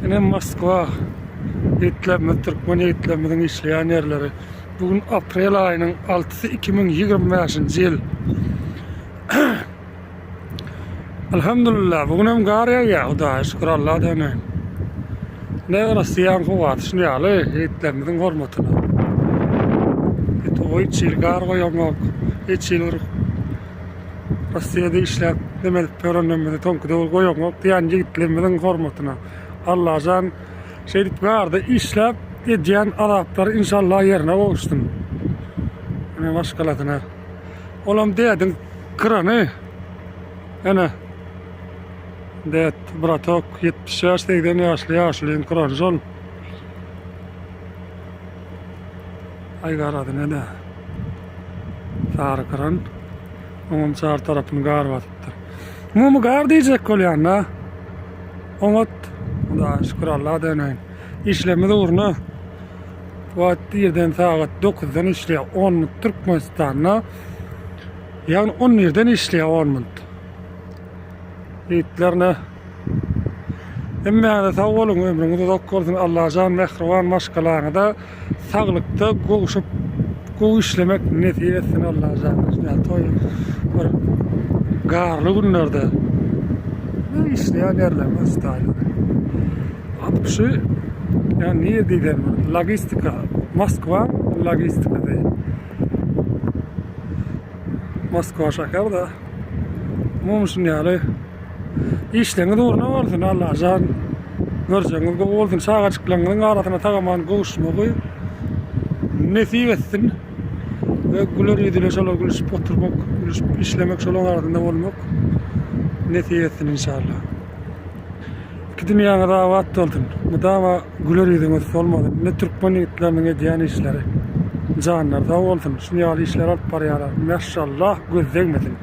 Yine Moskva etleme Türkmen etlemeden işleyen yerleri. Bugün April ayının 6'sı 2025 yıl. Elhamdülillah bugün hem gariye ya da şükür Allah'a döneyim. Ne Rusiyan kuvat şunyalı etlemeden hormatına. O hiç yıl gar koyamak, hiç yıl Rusya'da işler demedi, peronlemedi, tonku doğru koyamak diyancı etlemeden hormatına. Allah'tan şeylik vardı, işler ediyen Araplar inşallah yerine koştun. Yani başkalarına. Olam dedin kıranı. Yani det bratok 70 yaşlıydın yaşlıyın kıran zol. Ay garadı ne de. Sarı kıran. Onun sağ tarafını gar batıttır. Mumu gar diyecek kol yanına. Onot. Da şükür Allah'a döneyim. İşlemede uğruna. Vaat yerden saat 9'dan işleye 10 Türkmenistan'na. Yani 10 yerden işleye 10 mınt. Yiğitlerine. Emme sağ olun ömrünüzü dokkorsun Allah'a can mehrivan maşkalarına da sağlıkta koğuşup işlemek neticesini Allah'a can. Yani toy garlı günlerde işleyen yerlemez taylı. Apışı yani niye dedim logistika Moskva logistika değil. Moskva şakar da mumuşun yani işlerini doğruna olsun Allah can göreceğiniz gibi olsun sağa çıklanların arasına tağaman koğuşmağı nesip etsin ve güler yediler şolar gülüşüp oturmak gülüşüp işlemek şolar arasında olmak nesip etsin inşallah. İki dünyana davat oldun mudama güler yediniz olmadı ne Türkmen yiğitlerinin ediyen işleri canlar da olsun şunyalı işler alıp parayalar maşallah göz değmesin.